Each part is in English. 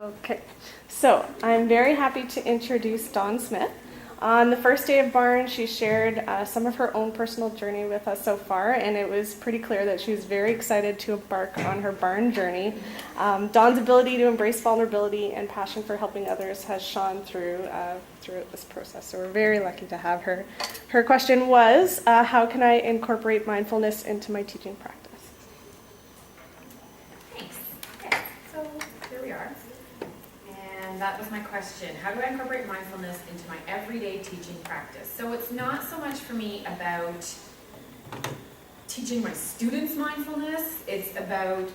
Okay, so I'm very happy to introduce Dawn Smith. On the first day of Barn, she shared some of her own personal journey with us so far, and it was pretty clear that she was very excited to embark on her Barn journey. Dawn's ability to embrace vulnerability and passion for helping others has shone throughout this process, so we're very lucky to have her. Her question was, how can I incorporate mindfulness into my teaching practice? Thanks. Okay, so here we are. And that was my question. How do I incorporate mindfulness into my everyday teaching practice? So it's not so much for me about teaching my students mindfulness, it's about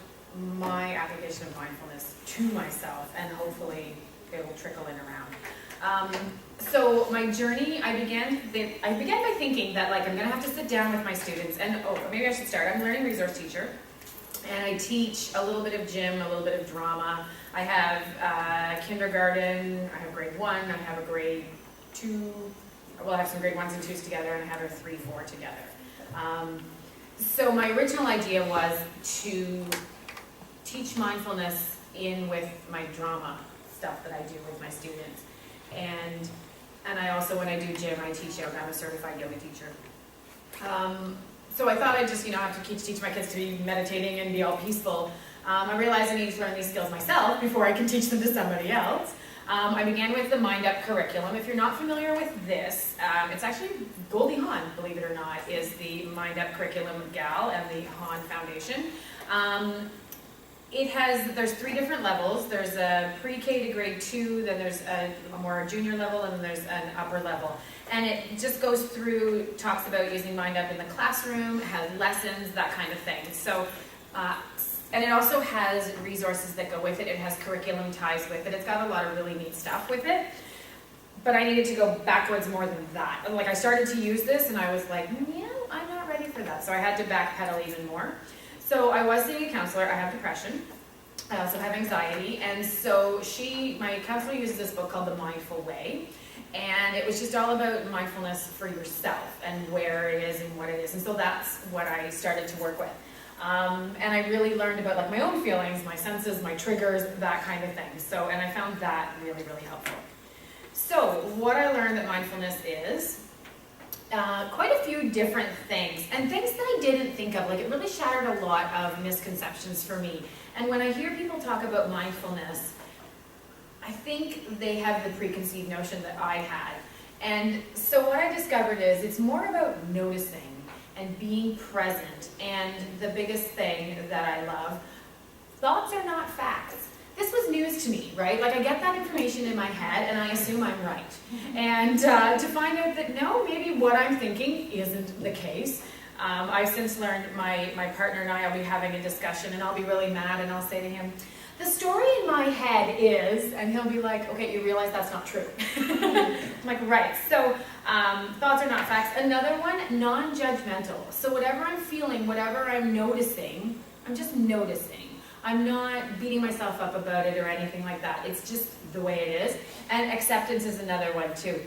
my application of mindfulness to myself, and hopefully it will trickle in around. So my journey, I began by thinking that I'm gonna have to sit down with my students, and maybe I should start. I'm a learning resource teacher, and I teach a little bit of gym, a little bit of drama. I have kindergarten, I have grade 1, I have a grade 2, well, I have some grade 1s and 2s together, and I have a 3, 4 together. So my original idea was to teach mindfulness in with my drama stuff that I do with my students. And I also, when I do gym, I teach yoga. I'm a certified yoga teacher. So I thought I'd just, have to teach my kids to be meditating and be all peaceful. I realized I need to learn these skills myself before I can teach them to somebody else. I began with the Mind Up curriculum. If you're not familiar with this, it's actually Goldie Hawn, believe it or not, is the Mind Up curriculum gal and the Hawn Foundation. There's 3 different levels. There's a pre-K to grade 2, then there's a more junior level, and then there's an upper level. And it just goes through, talks about using Mind Up in the classroom, has lessons, that kind of thing. So, and it also has resources that go with it. It has curriculum ties with it. It's got a lot of really neat stuff with it. But I needed to go backwards more than that. I started to use this, and I was like, yeah, I'm not ready for that. So I had to backpedal even more. So I was seeing a counselor. I have depression. I also have anxiety. And so my counselor uses this book called The Mindful Way. And it was just all about mindfulness for yourself and where it is and what it is. And so that's what I started to work with. And I really learned about my own feelings, my senses, my triggers, that kind of thing. So, and I found that really, really helpful. So what I learned that mindfulness is, quite a few different things, and things that I didn't think of. It really shattered a lot of misconceptions for me. And when I hear people talk about mindfulness, I think they have the preconceived notion that I had. And so what I discovered is it's more about noticing and being present. And the biggest thing that I love, thoughts are not facts. This was news to me, right? I get that information in my head and I assume I'm right. And to find out that no, maybe what I'm thinking isn't the case. I've since learned my partner and I will be having a discussion, and I'll be really mad, and I'll say to him, the story in my head is, and he'll be like, okay, you realize that's not true. I'm like, right. So thoughts are not facts. Another one, non-judgmental. So whatever I'm feeling, whatever I'm noticing, I'm just noticing. I'm not beating myself up about it or anything like that. It's just the way it is. And acceptance is another one too.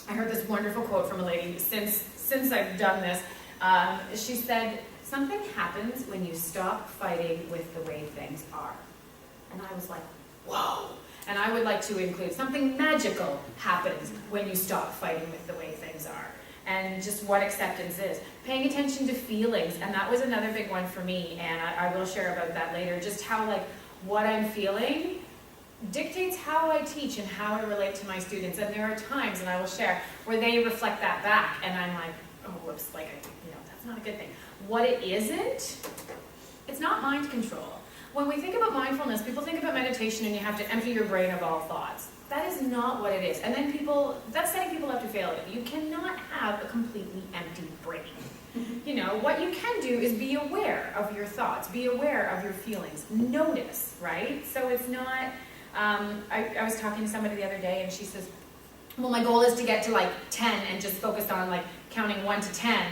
I heard this wonderful quote from a lady since I've done this. She said, something happens when you stop fighting with the way things are. And I was like, whoa. And I would like to include something magical happens when you stop fighting with the way things are. And just what acceptance is. Paying attention to feelings, and that was another big one for me, and I will share about that later, just how what I'm feeling dictates how I teach and how I relate to my students. And there are times, and I will share, where they reflect that back, and I'm like, oh, whoops, that's not a good thing. What it isn't, it's not mind control. When we think about mindfulness, people think about meditation and you have to empty your brain of all thoughts. That is not what it is. And then that's setting people up to failure. You cannot have a completely empty brain. What you can do is be aware of your thoughts, be aware of your feelings, notice, right? So it's not, I was talking to somebody the other day and she says, well, my goal is to get to 10 and just focus on counting 1 to 10,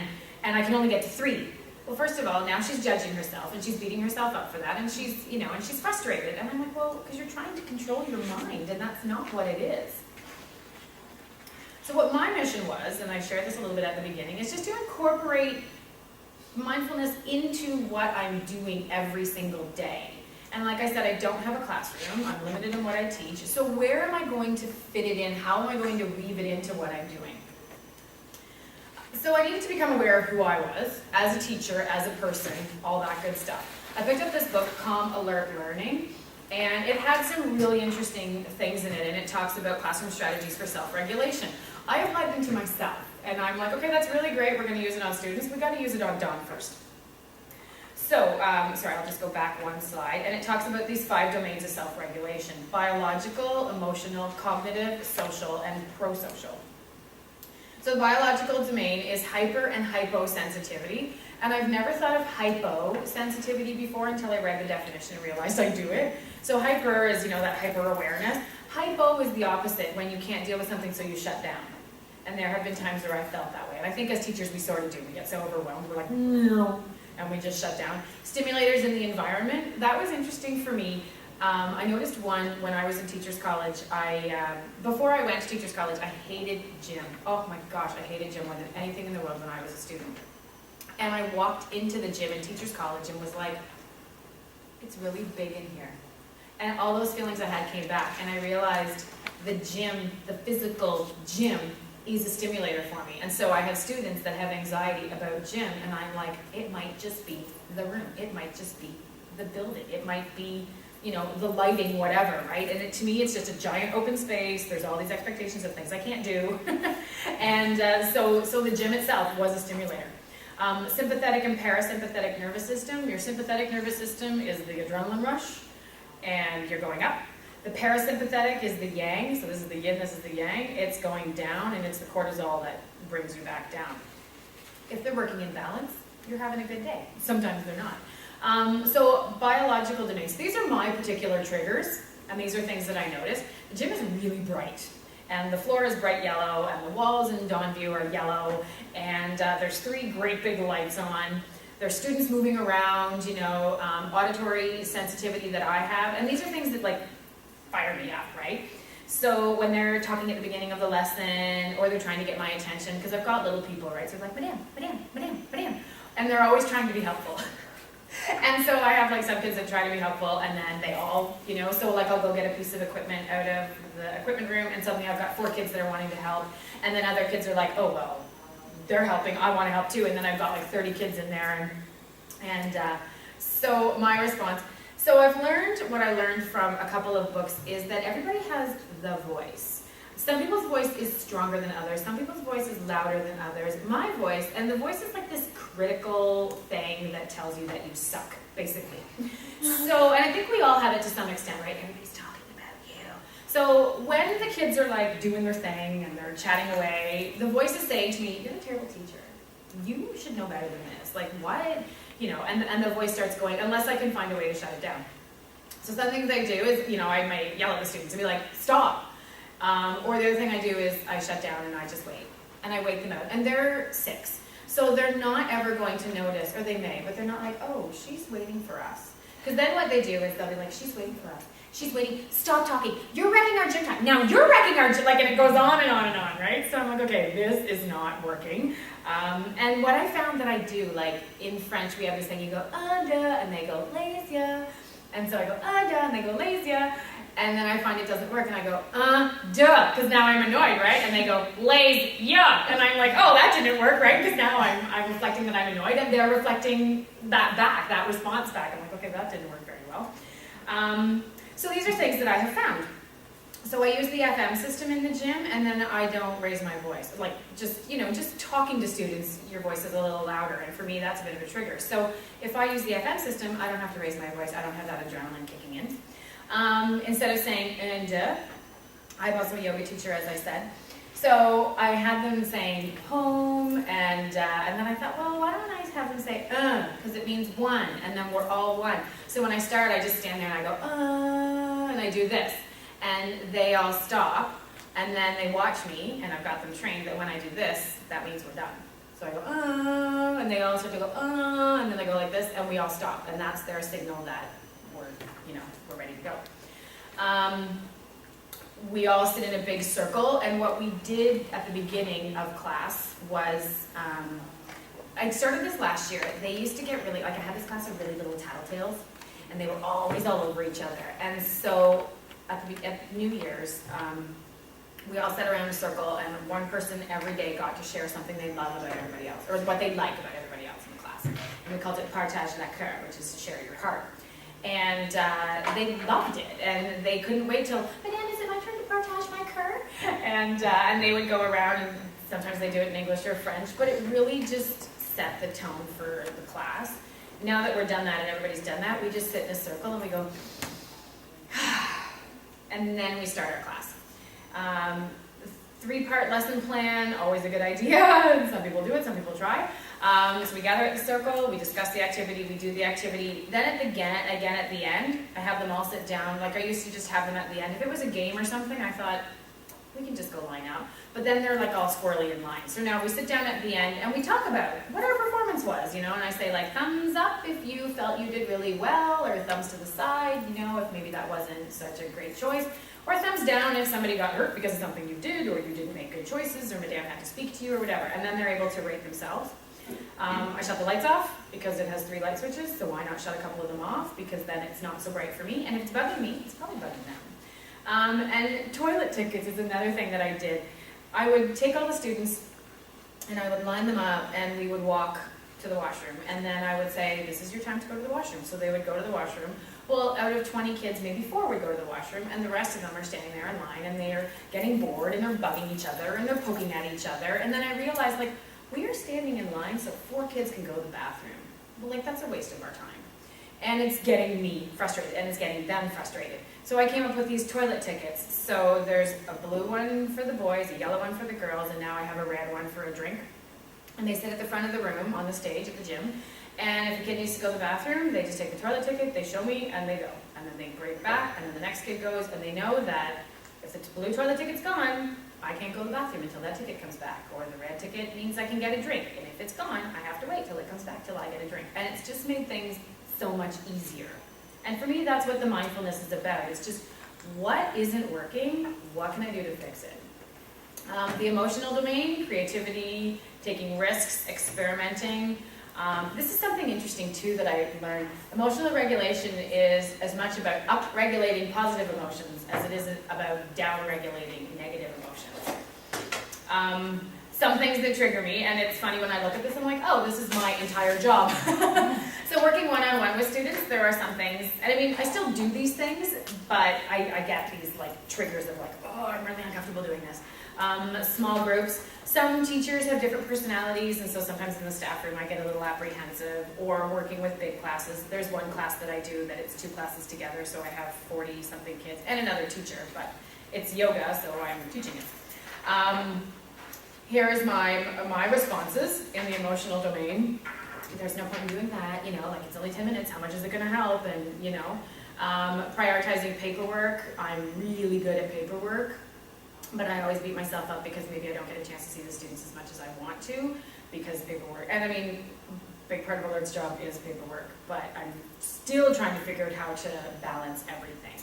and I can only get to 3. Well, first of all, now she's judging herself and she's beating herself up for that, and she's, and she's frustrated. And I'm like, well, because you're trying to control your mind, and that's not what it is. So what my mission was, and I shared this a little bit at the beginning, is just to incorporate mindfulness into what I'm doing every single day. And like I said, I don't have a classroom. I'm limited in what I teach. So where am I going to fit it in? How am I going to weave it into what I'm doing? So I needed to become aware of who I was as a teacher, as a person, all that good stuff. I picked up this book, Calm Alert Learning, and it had some really interesting things in it, and it talks about classroom strategies for self-regulation. I applied them to myself, and I'm like, okay, that's really great. We're going to use it on students. We've got to use it on Dawn first. So, sorry, I'll just go back one slide, and it talks about these 5 domains of self-regulation: biological, emotional, cognitive, social, and prosocial. So the biological domain is hyper and hyposensitivity, and I've never thought of hyposensitivity before until I read the definition and realized I do it. So hyper is, that hyper-awareness. Hypo is the opposite, when you can't deal with something, so you shut down. And there have been times where I felt that way, and I think as teachers we sort of do. We get so overwhelmed, we're like, no, and we just shut down. Stimulators in the environment, that was interesting for me. I noticed one when I was in Teachers College. Before I went to Teachers College, I hated gym. Oh my gosh, I hated gym more than anything in the world when I was a student. And I walked into the gym in Teachers College and was like, it's really big in here. And all those feelings I had came back, and I realized the gym, the physical gym, is a stimulator for me. And so I have students that have anxiety about gym, and I'm like, it might just be the room. It might just be the building. It might be, the lighting, whatever, right? And to me, it's just a giant open space. There's all these expectations of things I can't do. And so the gym itself was a stimulator. Sympathetic and parasympathetic nervous system. Your sympathetic nervous system is the adrenaline rush, and you're going up. The parasympathetic is the yang, so this is the yin, this is the yang. It's going down, and it's the cortisol that brings you back down. If they're working in balance, you're having a good day. Sometimes they're not. So biological domains. These are my particular triggers, and these are things that I notice. The gym is really bright, and the floor is bright yellow, and the walls in Dawnview are yellow, and there's 3 great big lights on. There's students moving around, auditory sensitivity that I have, and these are things that fire me up, right? So when they're talking at the beginning of the lesson, or they're trying to get my attention, because I've got little people, right? So they're like, madam, and they're always trying to be helpful. And so I have some kids that try to be helpful, and then they all, so I'll go get a piece of equipment out of the equipment room, and suddenly I've got 4 kids that are wanting to help, and then other kids are like, oh, well, they're helping, I want to help too, and then I've got 30 kids in there, and so my response. So I've learned, what I learned from a couple of books is that everybody has the voice. Some people's voice is stronger than others. Some people's voice is louder than others. My voice, and the voice is this critical thing that tells you that you suck, basically. So, and I think we all have it to some extent, right? Everybody's talking about you. So when the kids are doing their thing and they're chatting away, the voice is saying to me, you're a terrible teacher. You should know better than this. What? And the voice starts going, unless I can find a way to shut it down. So some things I do is, I might yell at the students and be like, stop. Or the other thing I do is I shut down and I just wait. And I wait them out. And they're 6. So they're not ever going to notice, or they may, but they're not like, oh, she's waiting for us. Because then what they do is they'll be like, she's waiting for us. She's waiting. Stop talking. You're wrecking our gym time. Now you're wrecking our gym. And it goes on and on and on, right? So I'm like, okay, this is not working. And what I found that I do, in French, we have this thing, you go, duh, and they go, lazy. And so I go, duh, and they go, lazy. And then I find it doesn't work, and I go, duh, because now I'm annoyed, right? And they go, lazy, yeah. And I'm like, oh, that didn't work, right? Because now I'm reflecting that I'm annoyed, and they're reflecting that back, that response back. I'm like, okay, that didn't work very well. So these are things that I have found. So I use the FM system in the gym, and then I don't raise my voice. Just talking to students, your voice is a little louder, and for me, that's a bit of a trigger. So if I use the FM system, I don't have to raise my voice. I don't have that adrenaline kicking in. Instead of saying, and I'm also a yoga teacher, as I said. So I had them saying home, and then I thought, well, why don't I have them say, because it means one, and then we're all one. So when I start, I just stand there and I go, and I do this. And they all stop, and then they watch me, and I've got them trained that when I do this, that means we're done. So I go, and they all start to go, and then they go like this, and we all stop, and that's their signal that we're ready to go. We all sit in a big circle, and what we did at the beginning of class was, I started this last year. They used to get really, I had this class of really little tattletales, and they were always all over each other. And so at New Year's, we all sat around in a circle, and one person every day got to share something they love about everybody else, or what they liked about everybody else in the class. And we called it partage la cœur, which is to share your heart. And they loved it, and they couldn't wait till, Madame, is it my turn to partage my cœur? And they would go around, and sometimes they do it in English or French, but it really just set the tone for the class. Now that we're done that and everybody's done that, we just sit in a circle and we go, and then we start our class. 3-part lesson plan, always a good idea. Some people do it, some people try. So we gather at the circle, we discuss the activity, we do the activity. Then again at the end, I have them all sit down. Like I used to just have them at the end. If it was a game or something, I thought, we can just go line out. But then they're like all squirrely in line. So now we sit down at the end and we talk about what our performance was, and I say like thumbs up if you felt you did really well, or thumbs to the side, if maybe that wasn't such a great choice, or thumbs down if somebody got hurt because of something you did, or you didn't make good choices, or Madame had to speak to you, or whatever. And then they're able to rate themselves. I shut the lights off because it has 3 light switches, so why not shut a couple of them off, because then it's not so bright for me, and if it's bugging me, it's probably bugging them. And toilet tickets is another thing that I did. I would take all the students and I would line them up, and we would walk to the washroom, and then I would say, this is your time to go to the washroom. So they would go to the washroom. Well, out of 20 kids, maybe 4 would go to the washroom, and the rest of them are standing there in line, and they're getting bored, and they're bugging each other, and they're poking at each other. And then I realized, like, we are standing in line so 4 kids can go to the bathroom. Well, like, that's a waste of our time. And it's getting me frustrated, and it's getting them frustrated. So I came up with these toilet tickets. So there's a blue one for the boys, a yellow one for the girls, and now I have a red one for a drink. And they sit at the front of the room on the stage at the gym. And if a kid needs to go to the bathroom, they just take the toilet ticket, they show me, and they go. And then they bring it back, and then the next kid goes, and they know that if the blue toilet ticket's gone, I can't go to the bathroom until that ticket comes back. Or the red ticket means I can get a drink. And if it's gone, I have to wait till it comes back till I get a drink. And it's just made things so much easier. And for me, that's what the mindfulness is about. It's just, what isn't working? What can I do to fix it? The emotional domain, creativity, taking risks, experimenting. This is something interesting too that I learned. Emotional regulation is as much about up-regulating positive emotions as it is about down-regulating negative emotions. Some things that trigger me, and it's funny when I look at this, I'm like, oh, this is my entire job. So working one-on-one with students, there are some things, and I mean, I still do these things, but I get these like triggers of like, oh, I'm really uncomfortable doing this. Small groups. Some teachers have different personalities, and so sometimes in the staff room I get a little apprehensive, or working with big classes. There's one class that I do that it's 2 classes together, so I have 40-something kids, and another teacher, but it's yoga, so I'm teaching it. Here's my responses in the emotional domain. There's no point in doing that, like it's only 10 minutes, how much is it gonna help? And prioritizing paperwork. I'm really good at paperwork, but I always beat myself up because maybe I don't get a chance to see the students as much as I want to, because paperwork, and I mean, big part of Alert's job is paperwork, but I'm still trying to figure out how to balance everything.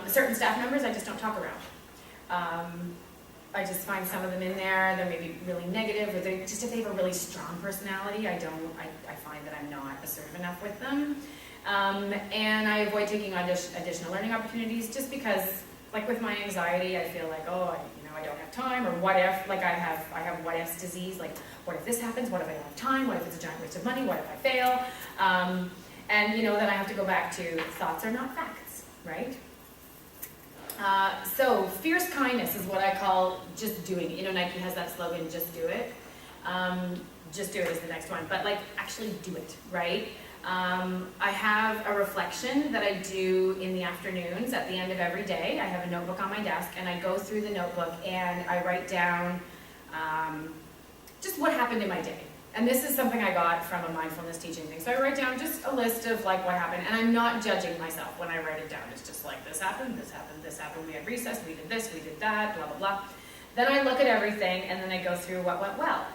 Certain staff members I just don't talk around. I just find some of them in there, they're maybe really negative, or they just, if they have a really strong personality, I find that I'm not assertive enough with them. And I avoid taking additional learning opportunities just because, like with my anxiety, I feel like, oh, I don't have time, or what if, like I have what ifs disease, like what if this happens, what if I don't have time, what if it's a giant waste of money, what if I fail? And then I have to go back to thoughts are not facts, right? So fierce kindness is what I call just doing. Nike has that slogan, just do it. Just do it is the next one, but like actually do it, right? I have a reflection that I do in the afternoons at the end of every day. I have a notebook on my desk, and I go through the notebook and I write down just what happened in my day. And this is something I got from a mindfulness teaching thing. So I write down just a list of like what happened, and I'm not judging myself when I write it down. It's just like this happened, this happened, this happened, we had recess, we did this, we did that, blah, blah, blah. Then I look at everything, and then I go through what went well.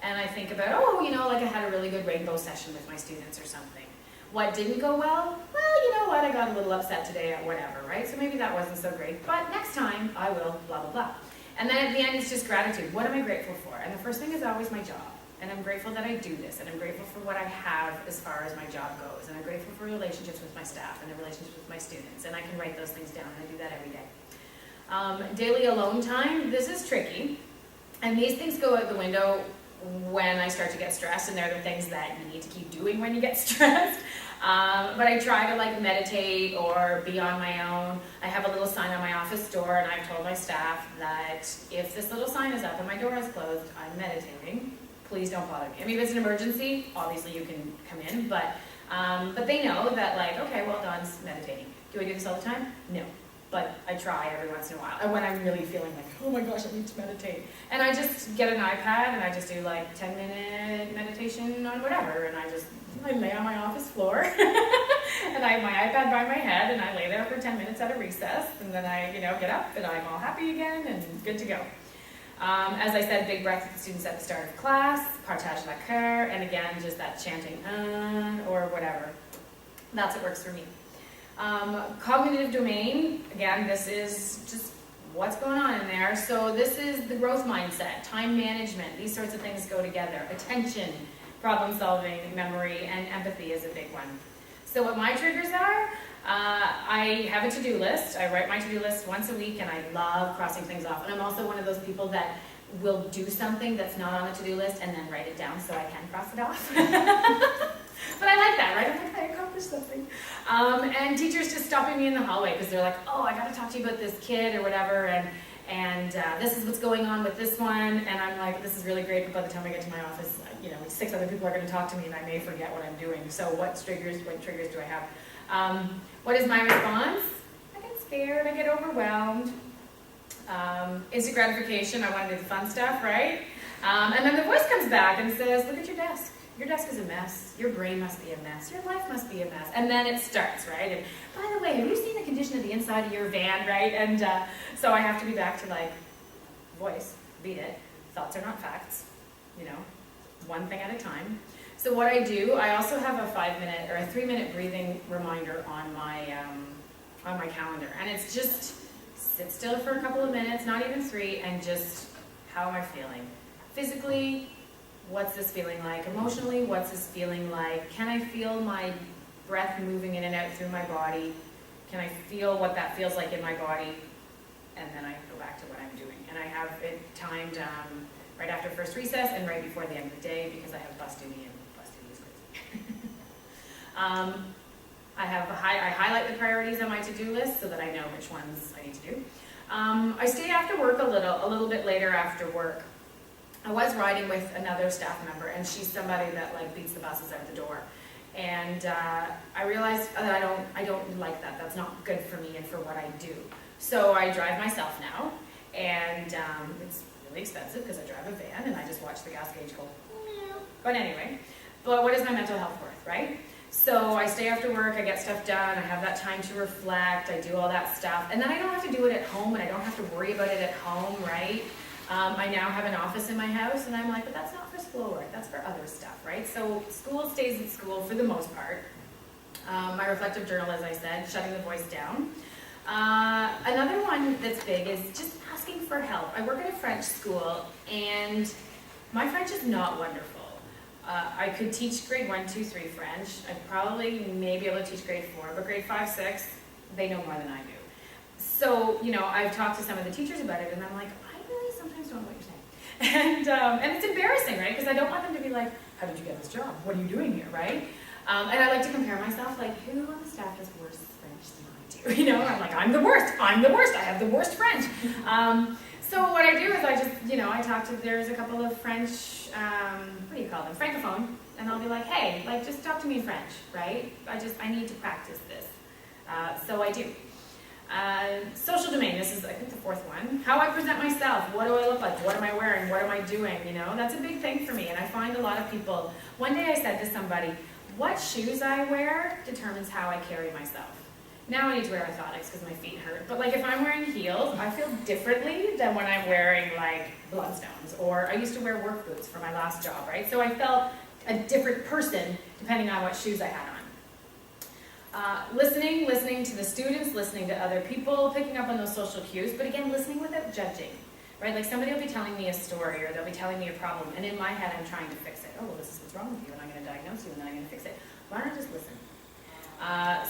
And I think about, like I had a really good rainbow session with my students or something. What didn't go well? Well, you know what, I got a little upset today at whatever, right? So maybe that wasn't so great, but next time I will, blah, blah, blah. And then at the end, it's just gratitude. What am I grateful for? And the first thing is always my job. And I'm grateful that I do this, and I'm grateful for what I have as far as my job goes, and I'm grateful for relationships with my staff and the relationships with my students, and I can write those things down, and I do that every day. Daily alone time, this is tricky, and these things go out the window when I start to get stressed, and they're the things that you need to keep doing when you get stressed. But I try to like meditate or be on my own. I have a little sign on my office door, and I've told my staff that if this little sign is up and my door is closed, I'm meditating. Please don't bother me. I mean, if it's an emergency, obviously you can come in, but they know that like, okay, well, Dawn's meditating. Do I do this all the time? No. But I try every once in a while. And when I'm really feeling like, oh my gosh, I need to meditate. And I just get an iPad and I just do like 10-minute meditation on whatever. And I lay on my office floor and I have my iPad by my head and I lay there for 10 minutes at a recess. And then I, get up and I'm all happy again and good to go. As I said, big breath with the students at the start of class, partage la cœur, and again, just that chanting, or whatever. That's what works for me. Cognitive domain, again, this is just what's going on in there. So this is the growth mindset, time management, these sorts of things go together. Attention, problem solving, memory, and empathy is a big one. So what my triggers are, I have a to-do list. I write my to-do list once a week, and I love crossing things off. And I'm also one of those people that will do something that's not on the to-do list and then write it down so I can cross it off. But I like that, right? I'm like, I accomplished something. And teachers just stopping me in the hallway because they're like, oh, I got to talk to you about this kid or whatever, and this is what's going on with this one. And I'm like, this is really great, but by the time I get to my office, 6 other people are going to talk to me, and I may forget what I'm doing. So what triggers do I have? What is my response? I get scared, I get overwhelmed. Instant gratification, I want to do the fun stuff, right? And then the voice comes back and says, look at your desk. Your desk is a mess. Your brain must be a mess. Your life must be a mess. And then it starts, right? And by the way, have you seen the condition of the inside of your van, right? And so I have to be back to like, voice, beat it. Thoughts are not facts, one thing at a time. So what I do, I also have a 5-minute or a 3-minute breathing reminder on my calendar. And it's just sit still for a couple of minutes, not even 3, and just, how am I feeling? Physically, what's this feeling like? Emotionally, what's this feeling like? Can I feel my breath moving in and out through my body? Can I feel what that feels like in my body? And then I go back to what I'm doing. And I have it timed right after first recess and right before the end of the day because I have bus duty, and bus duty is crazy. I highlight the priorities on my to-do list so that I know which ones I need to do. I stay after work a little bit later after work. I was riding with another staff member, and she's somebody that like beats the buses out the door. And I realized that I don't like that. That's not good for me and for what I do. So I drive myself now, and it's really expensive because I drive a van and I just watch the gas gauge go. Meow. But anyway, what is my mental health worth, right? So I stay after work, I get stuff done, I have that time to reflect, I do all that stuff, and then I don't have to do it at home, and I don't have to worry about it at home, right? I now have an office in my house, and I'm like, but that's not for schoolwork, that's for other stuff, right? So school stays at school for the most part. My reflective journal, as I said, shutting the voice down. Another one that's big is just asking for help. I work at a French school, and my French is not wonderful. I could teach grade 1, 2, 3 French. I'd probably may be able to teach grade 4, but grade 5, 6, they know more than I do. So, I've talked to some of the teachers about it, and I'm like, I really sometimes don't know what you're saying. And it's embarrassing, right? Because I don't want them to be like, how did you get this job? What are you doing here, right? And I like to compare myself, like, who on the staff has worse French than I do? I'm like, I'm the worst, I have the worst French. So what I do is I just, I talk to, there's a couple of French, what do you call them, Francophone, and I'll be like, hey, like, just talk to me in French, right? I need to practice this. So I do. Social domain, this is, I think, the 4th one. How I present myself, what do I look like, what am I wearing, what am I doing, That's a big thing for me, and I find a lot of people, one day I said to somebody, what shoes I wear determines how I carry myself. Now I need to wear orthotics because my feet hurt. But like if I'm wearing heels, I feel differently than when I'm wearing like Bloodstones. Or I used to wear work boots for my last job, right? So I felt a different person depending on what shoes I had on. Listening to the students, listening to other people, picking up on those social cues, but again, listening without judging, right? Like somebody will be telling me a story or they'll be telling me a problem, and in my head I'm trying to fix it. Oh, well, this is what's wrong with you, and I'm going to diagnose you, and then I'm going to fix it. Why don't I just listen?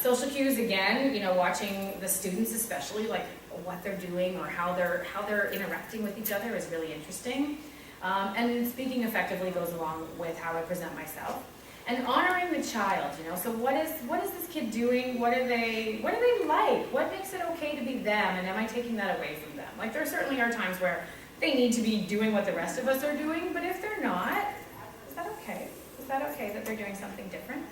Social cues, again, watching the students especially, like what they're doing or how they're interacting with each other is really interesting. And speaking effectively goes along with how I present myself. And honoring the child, so what is this kid doing? What are they like? What makes it okay to be them? And am I taking that away from them? Like there certainly are times where they need to be doing what the rest of us are doing, but if they're not, is that okay? Is that okay that they're doing something different?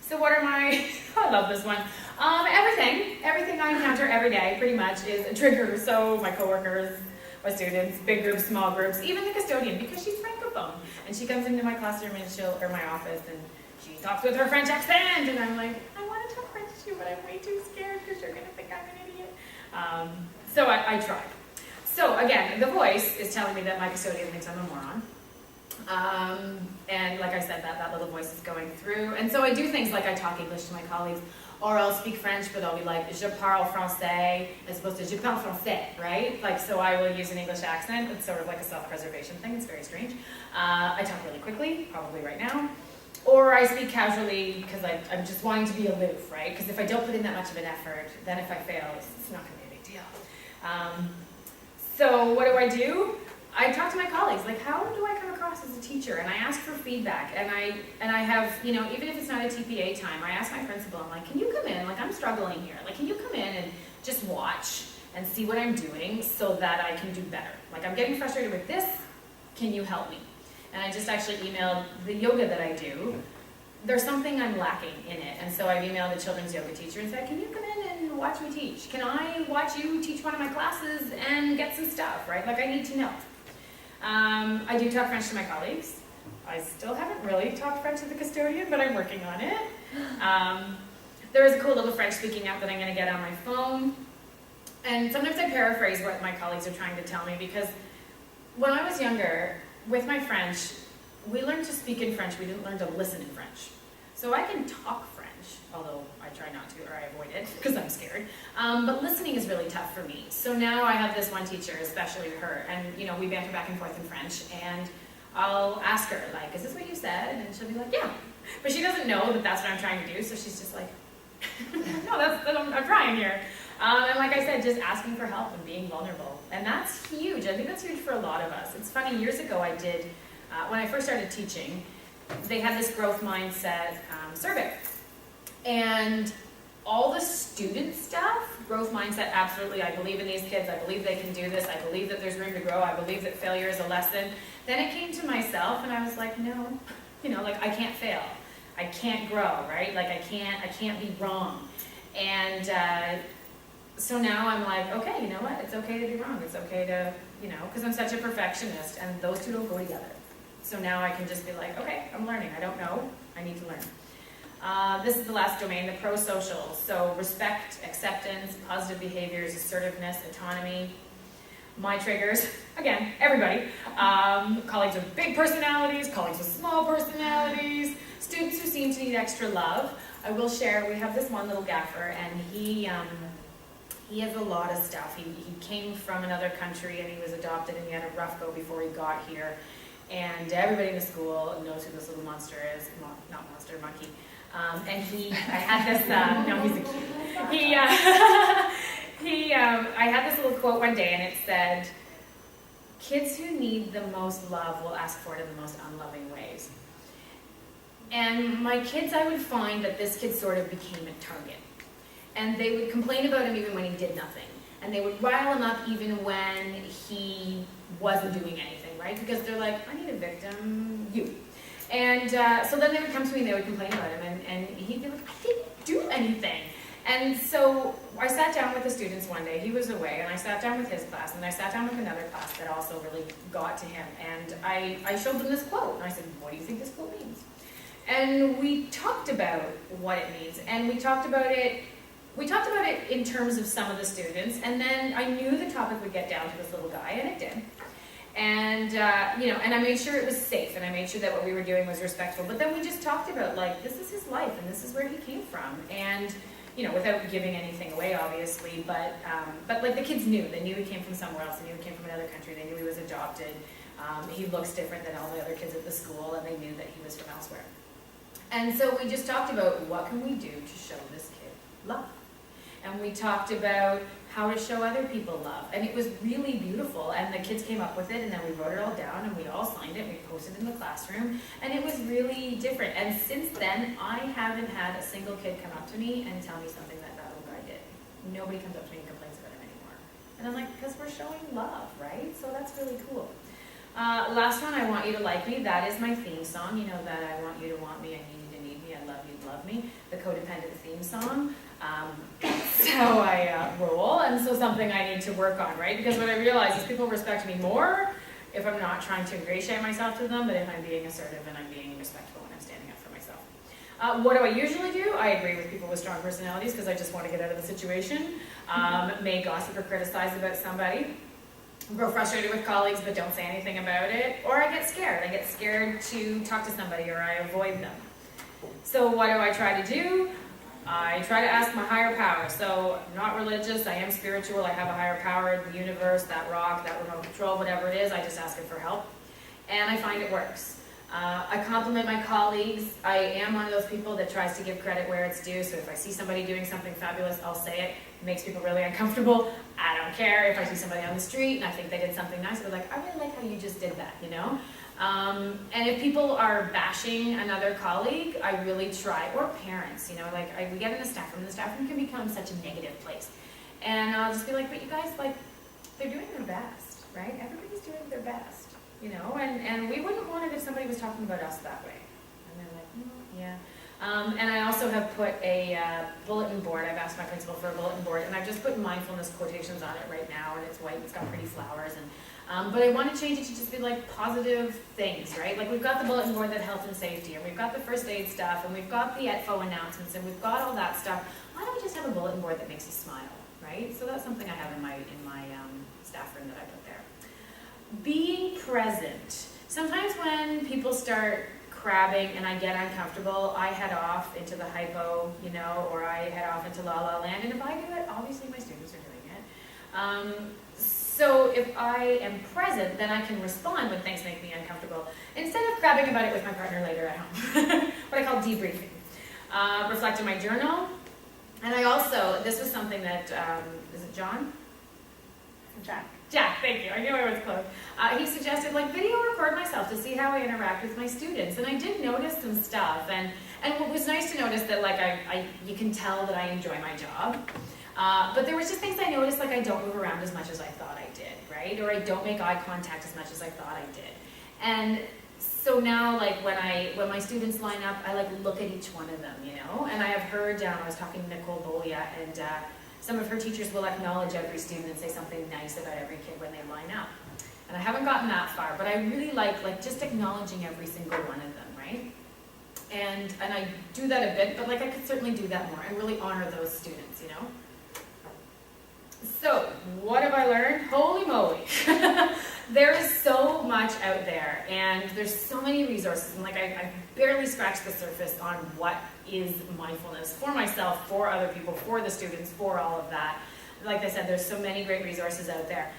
So what are my, I love this one. Everything I encounter every day pretty much is a trigger. So my coworkers, my students, big groups, small groups, even the custodian, because she's francophone. And she comes into my classroom or my office and she talks with her French accent. And I'm like, I want to talk French to you, but I'm way too scared because you're going to think I'm an idiot. So I try. So again, the voice is telling me that my custodian thinks I'm a moron. And like I said, that little voice is going through. And so I do things like I talk English to my colleagues, or I'll speak French, but I'll be like, je parle français, as opposed to je parle français, right? Like, so I will use an English accent. It's sort of like a self-preservation thing. It's very strange. I talk really quickly, probably right now. Or I speak casually because I'm just wanting to be aloof, right? Because if I don't put in that much of an effort, then if I fail, it's not going to be a big deal. So what do? I talk to my colleagues, like how do I come across as a teacher? And I ask for feedback, and I have, even if it's not a TPA time, I ask my principal, I'm like, can you come in? Like I'm struggling here. Like can you come in and just watch and see what I'm doing so that I can do better? Like I'm getting frustrated with this, can you help me? And I just actually emailed the yoga that I do. There's something I'm lacking in it, and so I've emailed the children's yoga teacher and said, can you come in and watch me teach? Can I watch you teach one of my classes and get some stuff, right? Like I need to know. I do talk French to my colleagues. I still haven't really talked French to the custodian, but I'm working on it. There is a cool little French speaking app that I'm going to get on my phone. And sometimes I paraphrase what my colleagues are trying to tell me, because when I was younger, with my French, we learned to speak in French. We didn't learn to listen in French. So I can talk French, although I try not to, or I avoid it because I'm scared. But listening is really tough for me. So now I have this one teacher, especially her, and we banter back and forth in French, and I'll ask her, like, is this what you said? And she'll be like, yeah. But she doesn't know that that's what I'm trying to do, so she's just like, no, I'm trying here. And like I said, just asking for help and being vulnerable. And that's huge. I think that's huge for a lot of us. It's funny, years ago I did, when I first started teaching, they had this growth mindset survey. And all the student stuff, growth mindset, absolutely, I believe in these kids, I believe they can do this, I believe that there's room to grow, I believe that failure is a lesson. Then it came to myself and I was like, no, like I can't fail. I can't grow, right? Like I can't be wrong. And so now I'm like, okay, you know what? It's okay to be wrong. It's okay to, because I'm such a perfectionist and those two don't go together. So now I can just be like, okay, I'm learning. I don't know. I need to learn. This is the last domain, the pro-social. So respect, acceptance, positive behaviors, assertiveness, autonomy. My triggers, again, everybody. Colleagues with big personalities, colleagues with small personalities, students who seem to need extra love. I will share, we have this one little gaffer, and he has a lot of stuff. He came from another country, and he was adopted, and he had a rough go before he got here. And everybody in the school knows who this little monster is. Not monster, monkey. And I had this, no, he's a cute. I had this little quote one day, and it said, kids who need the most love will ask for it in the most unloving ways. And my kids, I would find that this kid sort of became a target. And they would complain about him even when he did nothing. And they would rile him up even when he wasn't doing anything, right? Because they're like, I need a victim, you. And so then they would come to me and they would complain about him, and he'd be like, I didn't do anything. And so I sat down with the students one day, he was away, and I sat down with his class, and I sat down with another class that also really got to him. And I showed them this quote, and I said, what do you think this quote means? And we talked about what it means, and we talked about it in terms of some of the students, and then I knew the topic would get down to this little guy, and it did. And, and I made sure it was safe, and I made sure that what we were doing was respectful. But then we just talked about, like, this is his life, and this is where he came from. And, without giving anything away, obviously, but like the kids knew. They knew he came from somewhere else. They knew he came from another country. They knew he was adopted. He looks different than all the other kids at the school, and they knew that he was from elsewhere. And so we just talked about what can we do to show this kid love. And we talked about how to show other people love. And it was really beautiful. And the kids came up with it, and then we wrote it all down, and we all signed it, and we posted it in the classroom. And it was really different. And since then, I haven't had a single kid come up to me and tell me something that little guy did. Nobody comes up to me and complains about him anymore. And I'm like, because we're showing love, right? So that's really cool. Last one, I Want You to Like Me. That is my theme song. You know that I want you to want me, I need you to need me, I love you to love me. The codependent theme song. That's how I roll, and so something I need to work on, right? Because what I realize is people respect me more if I'm not trying to ingratiate myself to them, but if I'm being assertive and I'm being respectful and I'm standing up for myself. What do I usually do? I agree with people with strong personalities because I just want to get out of the situation. May gossip or criticize about somebody. Grow frustrated with colleagues but don't say anything about it. Or I get scared. I get scared to talk to somebody, or I avoid them. So what do I try to do? I try to ask my higher power. So I'm not religious, I am spiritual, I have a higher power, the universe, that rock, that remote control, whatever it is, I just ask it for help. And I find it works. I compliment my colleagues. I am one of those people that tries to give credit where it's due. So if I see somebody doing something fabulous, I'll say it. It makes people really uncomfortable. I don't care if I see somebody on the street and I think they did something nice. I'll be like, I really like how you just did that, you know? And if people are bashing another colleague, I really try, or parents, like we get in the staff room. The staff room can become such a negative place. And I'll just be like, but you guys, like, they're doing their best, right? Everybody's doing their best. And we wouldn't want it if somebody was talking about us that way. And they're like, yeah. And I also have put a bulletin board. I've asked my principal for a bulletin board, and I've just put mindfulness quotations on it right now, and it's white, it's got pretty flowers. But I want to change it to just be like positive things, right? Like we've got the bulletin board that health and safety, and we've got the first aid stuff, and we've got the ETFO announcements, and we've got all that stuff. Why don't we just have a bulletin board that makes you smile, right? So that's something I have in my staff room that I put there. Being present. Sometimes when people start crabbing and I get uncomfortable, I head off into the hypo, or I head off into la la land. And if I do it, obviously my students are doing it. So if I am present, then I can respond when things make me uncomfortable, instead of crabbing about it with my partner later at home. What I call debriefing. Reflect in my journal. And I also, this was something that, is it John? Jack, thank you. I knew I was close. He suggested video record myself to see how I interact with my students, and I did notice some stuff. And what was nice to notice that you can tell that I enjoy my job. But there was just things I noticed, like I don't move around as much as I thought I did, right? Or I don't make eye contact as much as I thought I did. And so now, when my students line up, I look at each one of them, And I have heard, I was talking to Nicole Bolia, and some of her teachers will acknowledge every student and say something nice about every kid when they line up. And I haven't gotten that far, but I really like just acknowledging every single one of them, right? And I do that a bit, but I could certainly do that more and really honor those students, So, what have I learned? Holy moly. There is so much out there, and there's so many resources, and I barely scratched the surface on what is mindfulness for myself, for other people, for the students, for all of that. Like I said, there's so many great resources out there.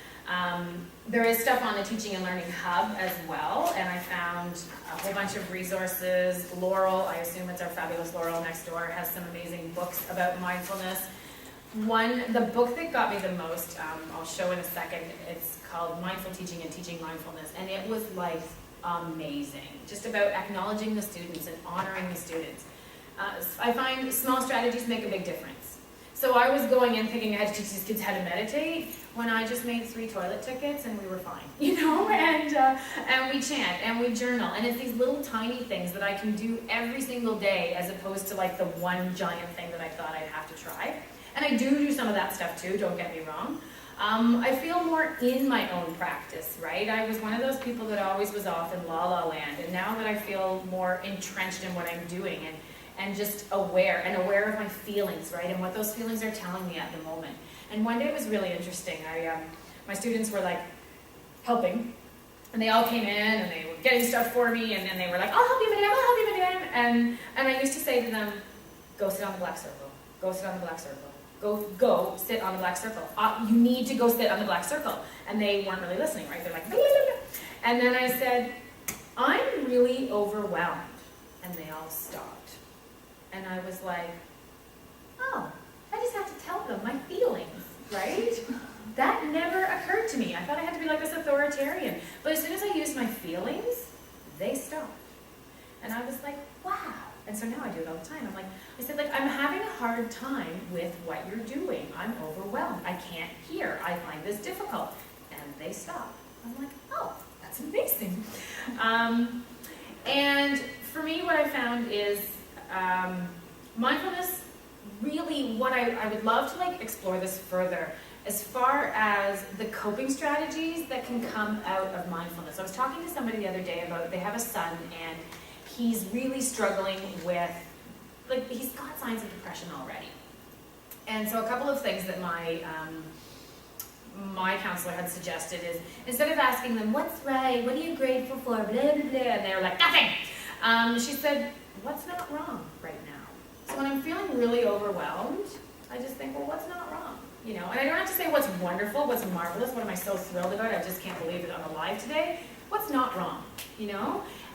There is stuff on the Teaching and Learning Hub as well, and I found a whole bunch of resources. Laurel, I assume it's our fabulous Laurel next door, has some amazing books about mindfulness. The book that got me the most, I'll show in a second, it's called Mindful Teaching and Teaching Mindfulness, and it was amazing, just about acknowledging the students and honoring the students. I find small strategies make a big difference. So I was going in thinking I had to teach these kids how to meditate when I just made 3 toilet tickets and we were fine, and we chant and we journal, and it's these little tiny things that I can do every single day as opposed to the one giant thing that I thought I'd have to try. And I do some of that stuff too, don't get me wrong. I feel more in my own practice, right? I was one of those people that always was off in la la land, and now that I feel more entrenched in what I'm doing and just aware of my feelings, right? And what those feelings are telling me at the moment. And one day it was really interesting. My students were helping, and they all came in and they were getting stuff for me, and then they were like, I'll help you, madam, I'll help you, madam. And I used to say to them, go sit on the black circle. go sit on the black circle. Go sit on the black circle. You need to go sit on the black circle. And they weren't really listening, right? They're like, blah, blah, blah. And then I said, I'm really overwhelmed. And they all stopped. And I was like, oh, I just have to tell them my feelings, right? That never occurred to me. I thought I had to be like this authoritarian. But as soon as I used my feelings, they stopped. And I was like, wow. And so now I do it all the time. I said, I'm having a hard time with what you're doing. I'm overwhelmed. I can't hear. I find this difficult. And they stop. I'm like, oh, that's amazing. And for me, what I found is mindfulness, really what I would love to explore this further as far as the coping strategies that can come out of mindfulness. I was talking to somebody the other day about, they have a son and he's really struggling with, he's got signs of depression already. And so a couple of things that my counselor had suggested is, instead of asking them, what's right, what are you grateful for, blah, blah, blah, and they were like, nothing! She said, what's not wrong right now? So when I'm feeling really overwhelmed, I just think, well, what's not wrong? And I don't have to say what's wonderful, what's marvelous, what am I so thrilled about, I just can't believe that I'm alive today. What's not wrong,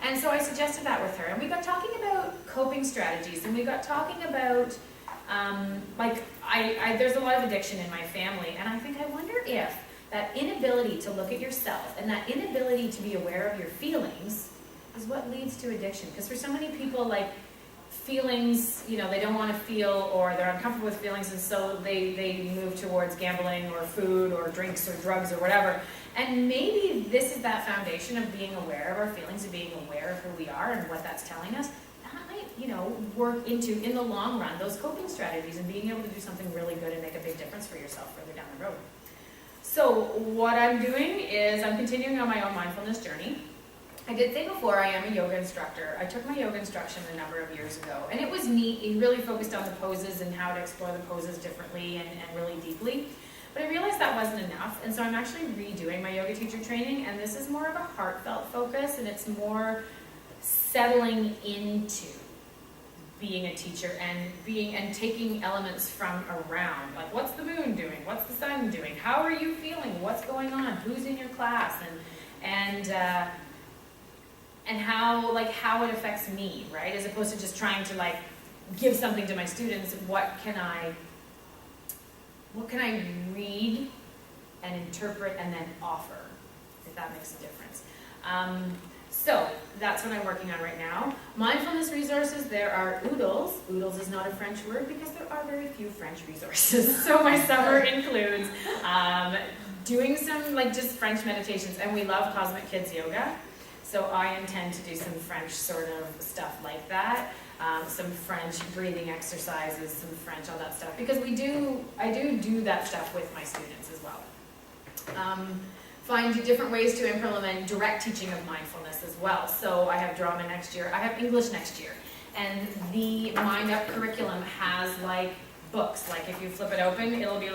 And so I suggested that with her, and we got talking about coping strategies, and we got talking about, there's a lot of addiction in my family, and I wonder if that inability to look at yourself and that inability to be aware of your feelings is what leads to addiction. Because for so many people, feelings, they don't want to feel, or they're uncomfortable with feelings, and so they move towards gambling or food or drinks or drugs or whatever. And maybe this is that foundation of being aware of our feelings and being aware of who we are and what that's telling us. That might, work into, in the long run, those coping strategies and being able to do something really good and make a big difference for yourself further down the road. So what I'm doing is I'm continuing on my own mindfulness journey. I did say before, I am a yoga instructor. I took my yoga instruction a number of years ago, and it was neat. It really focused on the poses and how to explore the poses differently and really deeply. But I realized that wasn't enough, and so I'm actually redoing my yoga teacher training, and this is more of a heartfelt focus, and it's more settling into being a teacher and taking elements from around, like what's the moon doing, what's the sun doing, how are you feeling, what's going on, who's in your class, and how it affects me, right? As opposed to just trying to give something to my students, what can I read and interpret and then offer, if that makes a difference. So that's what I'm working on right now. Mindfulness resources, there are oodles. Oodles is not a French word because there are very few French resources. So my summer includes doing some just French meditations, and we love Cosmic Kids Yoga. So I intend to do some French sort of stuff like that, some French breathing exercises, some French, all that stuff, because I do that stuff with my students as well. Find different ways to implement direct teaching of mindfulness as well. So I have drama next year, I have English next year, and the Mind Up curriculum has books. If you flip it open, it'll be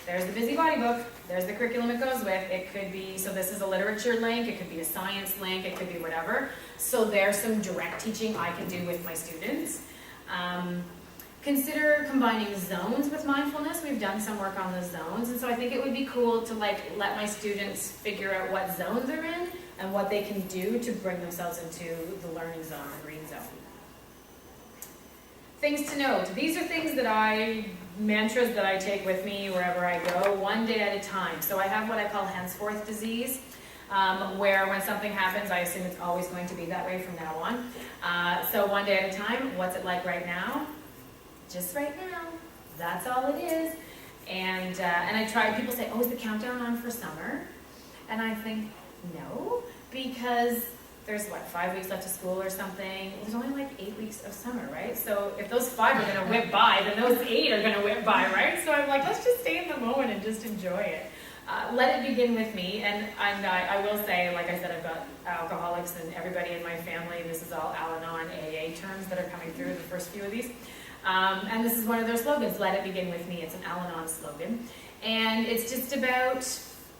there's the Busybody book, there's the curriculum it goes with. It could be, so this is a literature link, it could be a science link, it could be whatever. So there's some direct teaching I can do with my students. Consider combining zones with mindfulness. We've done some work on the zones, and so I think it would be cool to let my students figure out what zones they're in and what they can do to bring themselves into the learning zone, the green zone. Things to note. These are things mantras that I take with me wherever I go, one day at a time. So I have what I call henceforth disease, where when something happens, I assume it's always going to be that way from now on. So one day at a time, what's it like right now? Just right now. That's all it is. And I try, people say, oh, is the countdown on for summer? And I think, no, because there's 5 weeks left of school or something. There's only 8 weeks of summer, right? So if those 5 are gonna whip by, then those 8 are gonna whip by, right? So I'm let's just stay in the moment and just enjoy it. Let it begin with me, and I will say, like I said, I've got alcoholics and everybody in my family. This is all Al-Anon AA terms that are coming through, the first few of these. And this is one of their slogans, let it begin with me. It's an Al-Anon slogan. And it's just about,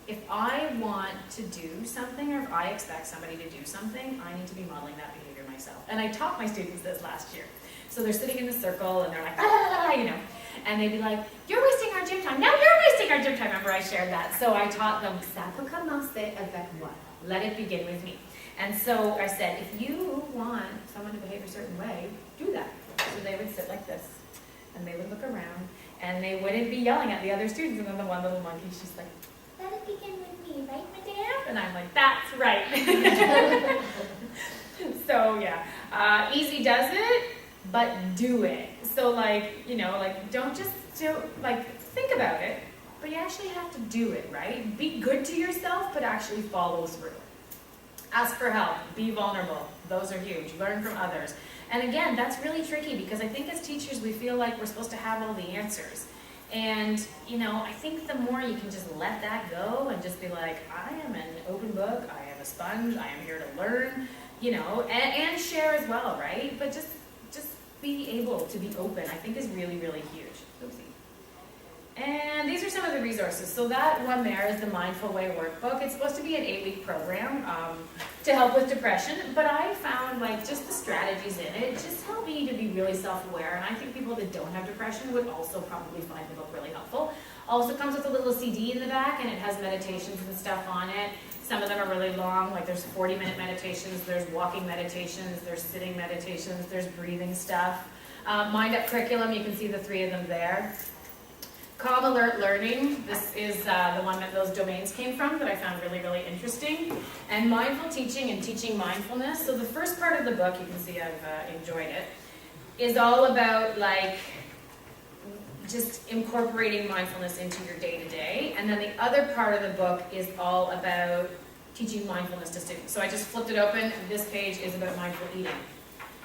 if I want to do something, or if I expect somebody to do something, I need to be modeling that behavior myself. And I taught my students this last year. So they're sitting in a circle and they're like, ah, you know, and they'd be like, you're wasting our gym time. Now you're wasting our gym time. Remember I shared that. So I taught them, ça peut commencer avec moi. Let it begin with me. And so I said, if you want someone to behave a certain way, do that. So they would sit like this, and they would look around, and they wouldn't be yelling at the other students. And then the one little monkey, she's like, let it begin with me, right, madame? And I'm like, that's right. So yeah, easy does it, but do it. So like, you know, like don't just think about it, but you actually have to do it, right? Be good to yourself, but actually follow through. Ask for help, be vulnerable. Those are huge. Learn from others. And again, that's really tricky because I think as teachers, we feel like we're supposed to have all the answers. And, you know, I think the more you can just let that go and just be like, I am an open book, I am a sponge, I am here to learn, you know, and share as well, right? But just be able to be open, I think is really, really huge. Oopsie. And these are some of the resources. So that one there is the Mindful Way workbook. It's supposed to be an 8-week program to help with depression, but I found like just the strategies in it just help me to be really self-aware, and I think people that don't have depression would also probably find the book really helpful. Also comes with a little CD in the back, and it has meditations and stuff on it. Some of them are really long, like there's 40-minute meditations, there's walking meditations, there's sitting meditations, there's breathing stuff. Mind Up curriculum, you can see the 3 of them there. Calm Alert Learning, this is the one that those domains came from that I found really, really interesting. And Mindful Teaching and Teaching Mindfulness. So the first part of the book, you can see I've enjoyed it, is all about like just incorporating mindfulness into your day-to-day. And then the other part of the book is all about teaching mindfulness to students. So I just flipped it open. This page is about mindful eating.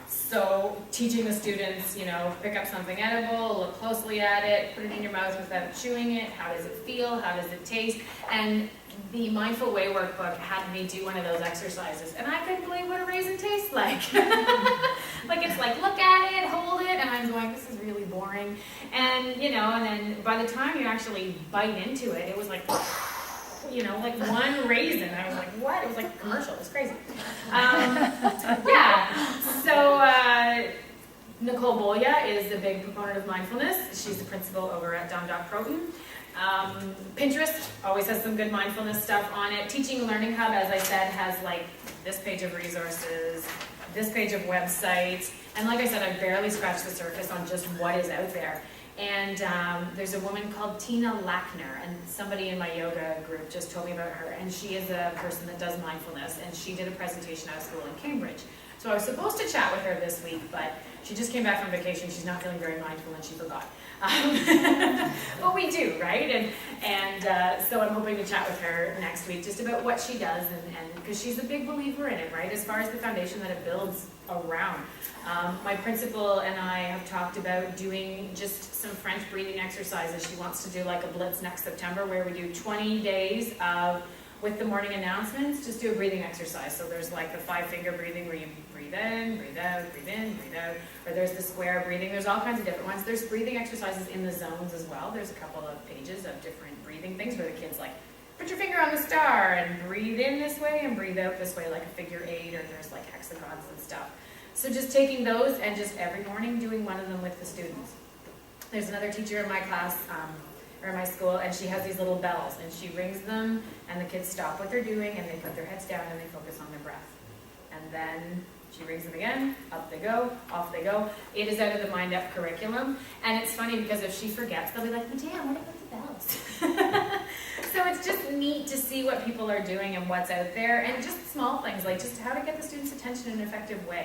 So teaching the students, you know, pick up something edible, look closely at it, put it in your mouth without chewing it, how does it feel, how does it taste, and the Mindful Way workbook had me do one of those exercises, and I couldn't believe what a raisin tastes like. Like it's like, look at it, hold it, and I'm going, this is really boring, and you know, and then by the time you actually bite into it, it was like, you know, like one raisin. I was like, what? It was like a commercial. It was crazy. Yeah. So Nicole Bolia is a big proponent of mindfulness. She's the principal over at Dom.Proton. Pinterest always has some good mindfulness stuff on it. Teaching and Learning Hub, as I said, has like this page of resources, this page of websites. And like I said, I've barely scratched the surface on just what is out there. And there's a woman called Tina Lackner, and somebody in my yoga group just told me about her, and she is a person that does mindfulness, and she did a presentation out of school in Cambridge. So I was supposed to chat with her this week, but she just came back from vacation. She's not feeling very mindful, and she forgot. But we do, right? And so I'm hoping to chat with her next week just about what she does, and because she's a big believer in it, right? As far as the foundation that it builds around. My principal and I have talked about doing just some French breathing exercises. She wants to do like a blitz next September where we do 20 days of, with the morning announcements, just do a breathing exercise. So there's like the 5-finger breathing where you breathe in, breathe out, breathe in, breathe out. Or there's the square breathing. There's all kinds of different ones. There's breathing exercises in the zones as well. There's a couple of pages of different breathing things where the kids like, put your finger on the star and breathe in this way and breathe out this way, like a figure 8, or there's like hexagons and stuff. So just taking those and just every morning doing one of them with the students. There's another teacher in my class, or in my school, and she has these little bells, and she rings them, and the kids stop what they're doing, and they put their heads down, and they focus on their breath. And then she rings them again, up they go, off they go. It is out of the Mind Up curriculum, and it's funny because if she forgets, they'll be like, Madame, what about the bells? So it's just neat to see what people are doing and what's out there, and just small things, like just how to get the students' attention in an effective way.